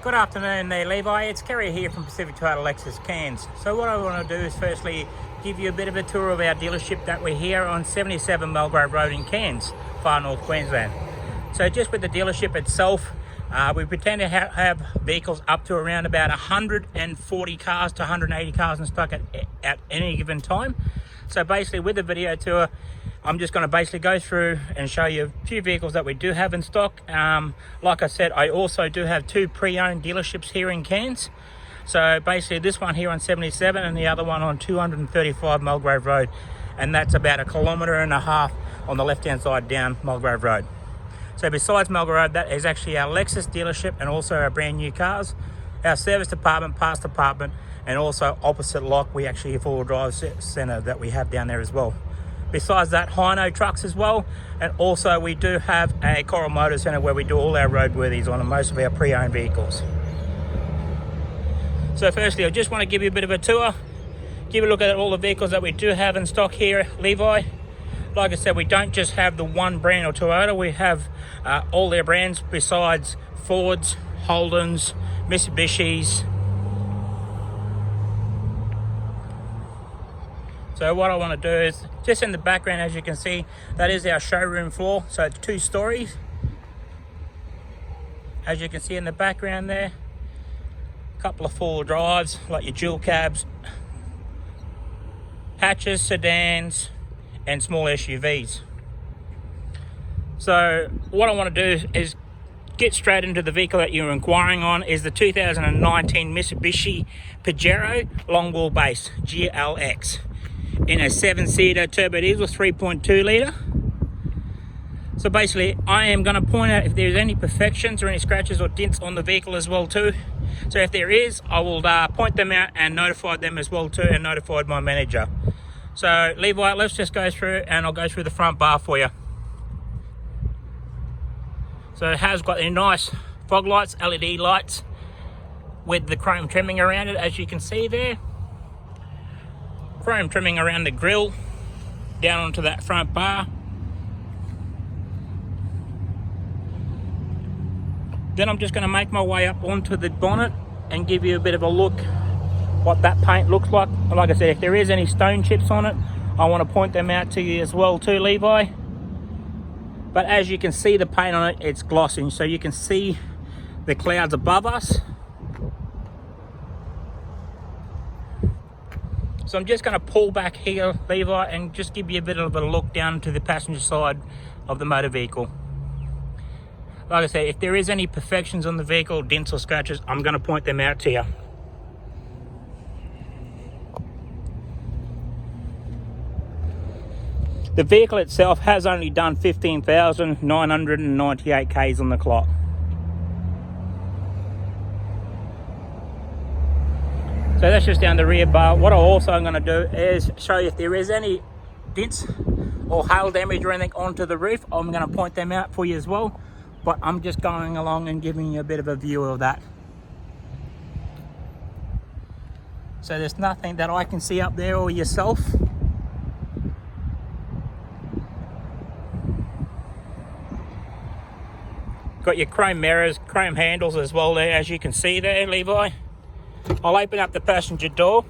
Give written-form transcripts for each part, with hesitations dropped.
Good afternoon there, Levi. It's Kerry here from Pacific Toyota Lexus Cairns. So what I want to do is firstly give you a bit of a tour of our dealership that we're here on 77 Mulgrave Road in Cairns, far north Queensland. So just with the dealership itself, we pretend to have vehicles up to around about 140 cars to 180 cars in stock at any given time. So basically with the video tour, I'm just going to basically go through and show you a few vehicles that we do have in stock. Like I said, I also do have two pre-owned dealerships here in Cairns. So basically this one here on 77 and the other one on 235 Mulgrave Road. And that's about 1.5 kilometres on the left-hand side down Mulgrave Road. So besides Mulgrave Road, that is actually our Lexus dealership and also our brand new cars, our service department, parts department, and also opposite lock, we actually have a full drive centre that we have down there as well. Besides that, Hino trucks as well, and also we do have a Coral Motor Centre where we do all our roadworthies on most of our pre-owned vehicles. So firstly, I just want to give you a bit of a tour, give a look at all the vehicles that we do have in stock here, Levi. Like I said, we don't just have the one brand or Toyota, we have all their brands besides Fords, Holdens, Mitsubishis. So what I want to do is, just in the background, as you can see, that is our showroom floor. So it's 2 stories. As you can see in the background there, a couple of 4-wheel drives, like your dual cabs, hatches, sedans, and small SUVs. So what I want to do is get straight into the vehicle that you're inquiring on, is the 2019 Mitsubishi Pajero long wheelbase GLX. In a 7-seater turbo diesel 3.2 litre. So basically I am going to point out if there's any imperfections or any scratches or dents on the vehicle as well too. So if there is, I will point them out and notify them as well too, and notified my manager. So Levi, let's just go through and I'll go through the front bar for you. So it has got the nice fog lights, LED lights with the chrome trimming around it, as you can see there. Chrome trimming around the grille down onto that front bar. Then I'm just going to make my way up onto the bonnet and give you a bit of a look what that paint looks like. Like I said, if there is any stone chips on it, I want to point them out to you as well too, Levi. But as you can see, the paint on it, it's glossing, so you can see the clouds above us. So I'm just going to pull back here, Levi, and just give you a bit of a look down to the passenger side of the motor vehicle. Like I said, if there is any imperfections on the vehicle, dents or scratches, I'm going to point them out to you. The vehicle itself has only done 15,998 Ks on the clock. So that's just down the rear bar. What I also am going to do is show you if there is any dents or hail damage or anything onto the roof. I'm going to point them out for you as well. But I'm just going along and giving you a bit of a view of that. So there's nothing that I can see up there or yourself. Got your chrome mirrors, chrome handles as well there, as you can see there, Levi. I'll open up the passenger door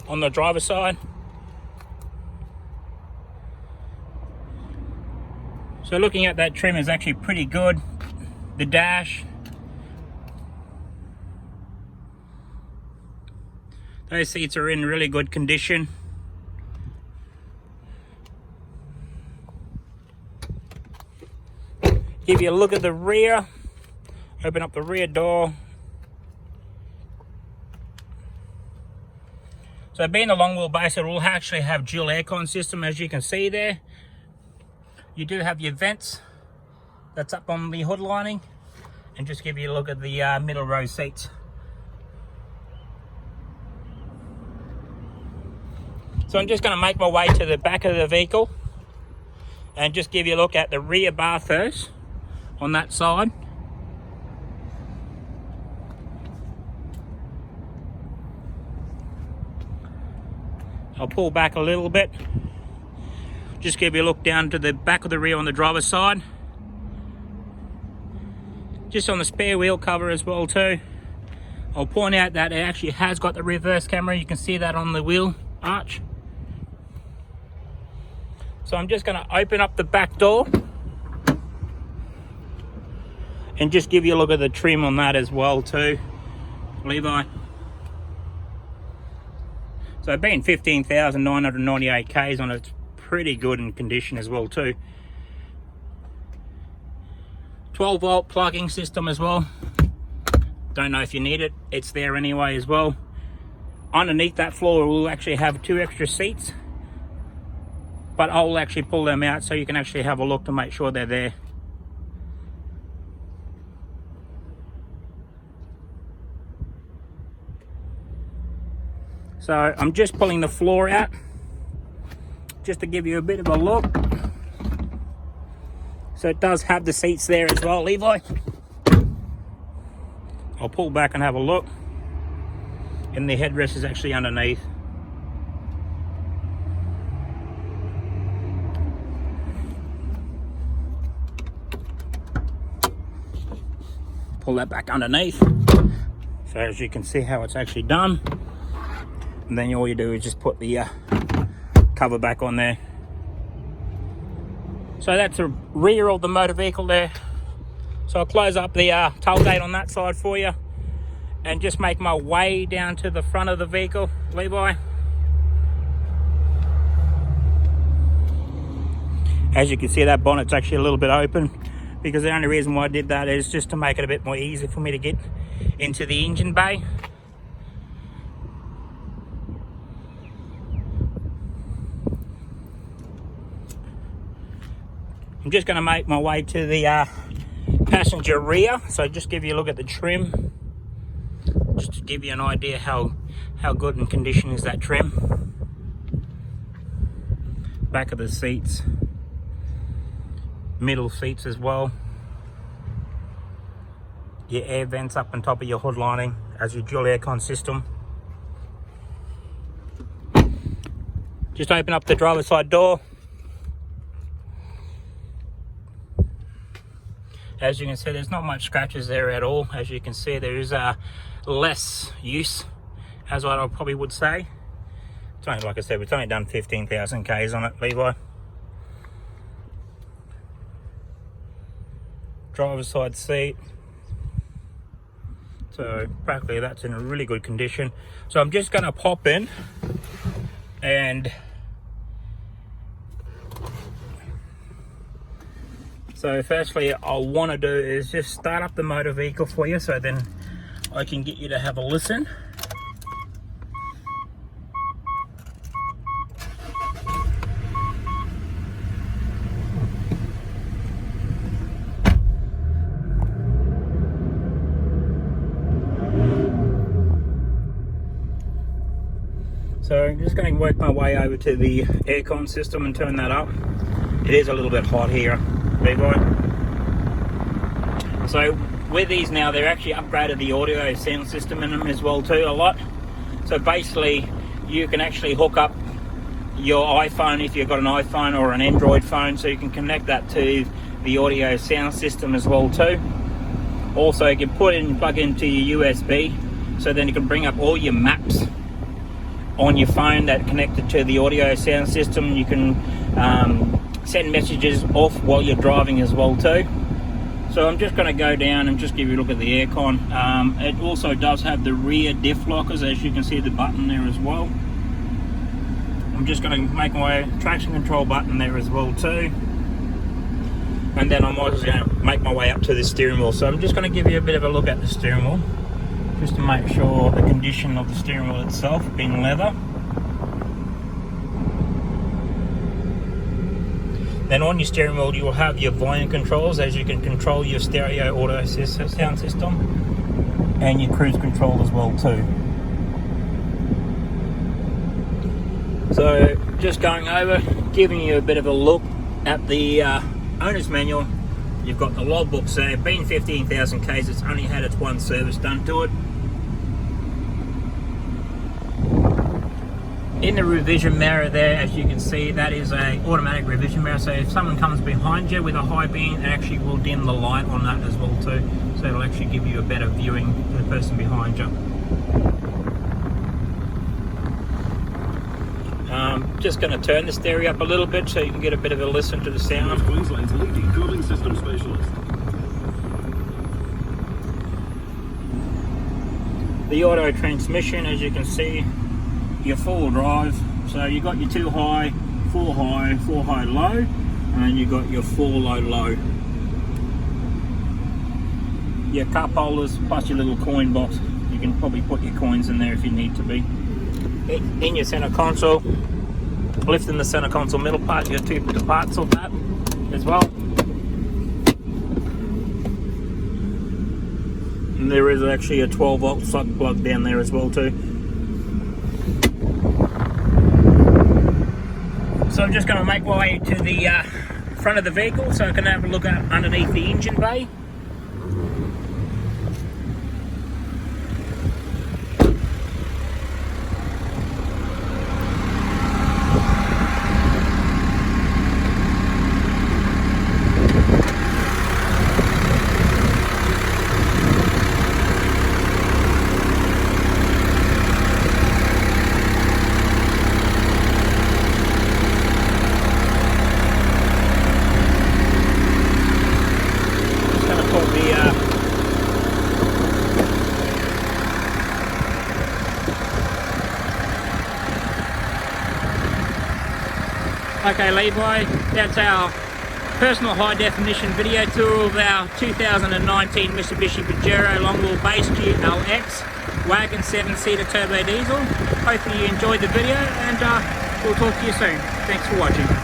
on the driver's side. So looking at that trim is actually pretty good. The dash, those seats are in really good condition. Give you a look at the rear. Open up the rear door. So being a long wheelbase, it will actually have dual aircon system, as you can see there. You do have your vents that's up on the hood lining, and just give you a look at the middle row seats. So I'm just going to make my way to the back of the vehicle and just give you a look at the rear bar first on that side. I'll pull back a little bit. Just give you a look down to the back of the rear on the driver's side. Just on the spare wheel cover as well too, I'll point out that it actually has got the reverse camera. You can see that on the wheel arch. So I'm just going to open up the back door and just give you a look at the trim on that as well too, Levi. So being 15,998 Ks on it, it's pretty good in condition as well too. 12-volt plugging system as well. Don't know if you need it, it's there anyway as well. Underneath that floor we'll actually have 2 extra seats, but I'll actually pull them out so you can actually have a look to make sure they're there. So I'm just pulling the floor out just to give you a bit of a look. So it does have the seats there as well, Levi. I'll pull back and have a look. And the headrest is actually underneath. Pull that back underneath. So as you can see how it's actually done. And then all you do is just put the cover back on there. So that's the rear of the motor vehicle there. So I'll close up the tailgate on that side for you and just make my way down to the front of the vehicle, Levi. As you can see, that bonnet's actually a little bit open, because the only reason why I did that is just to make it a bit more easy for me to get into the engine bay. I'm just going to make my way to the passenger rear, so just give you a look at the trim, just to give you an idea how good in condition is that trim. Back of the seats, middle seats as well, your air vents up on top of your hood lining as your dual aircon system. Just open up the driver's side door. As you can see, there's not much scratches there at all. As you can see, there is less use, as what I probably would say. It's only, like I said, we've only done 15,000 Ks on it, Levi. Driver's side seat. So practically that's in a really good condition. So I'm just going to pop in and so firstly, I'll want to do is just start up the motor vehicle for you, so then I can get you to have a listen. So I'm just going to work my way over to the aircon system and turn that up. It is a little bit hot here, Levi. So with these now, they're actually upgraded the audio sound system in them as well too a lot. So basically you can actually hook up your iPhone if you've got an iPhone or an Android phone, so you can connect that to the audio sound system as well too. Also you can plug into your USB, so then you can bring up all your maps on your phone that connected to the audio sound system. You can send messages off while you're driving as well too. So I'm just going to go down and just give you a look at the aircon. It also does have the rear diff lockers, as you can see the button there as well. I'm just going to make my way, traction control button there as well too. And then I'm also going to make my way up to the steering wheel. So I'm just going to give you a bit of a look at the steering wheel, just to make sure the condition of the steering wheel itself, being leather. Then on your steering wheel you will have your volume controls, as you can control your stereo auto sound system and your cruise control as well too. So just going over, giving you a bit of a look at the owner's manual. You've got the logbooks there. Being 15,000 Ks, it's only had its one service done to it. In the revision mirror there, as you can see, that is a automatic revision mirror. So if someone comes behind you with a high beam, it actually will dim the light on that as well too. so it'll actually give you a better viewing of the person behind you. Just going to turn the stereo up a little bit so you can get a bit of a listen to the sound. Queensland's leading cooling system specialist. The auto transmission, as you can see, your 4-wheel drive. So you got your 2 high, 4 high, 4 high low, and you got your 4 low low. Your cup holders plus your little coin box. You can probably put your coins in there if you need to be. In your center console, lifting the center console middle part, you got 2 parts of that as well. And there is actually a 12-volt socket plug down there as well too. So I'm just going to make my way to the front of the vehicle so I can have a look at underneath the engine bay. Okay Levi, that's our personal high definition video tour of our 2019 Mitsubishi Pajero Long-Wheel-Base GLX Wagon 7-seater turbo diesel. Hopefully you enjoyed the video, and we'll talk to you soon. Thanks for watching.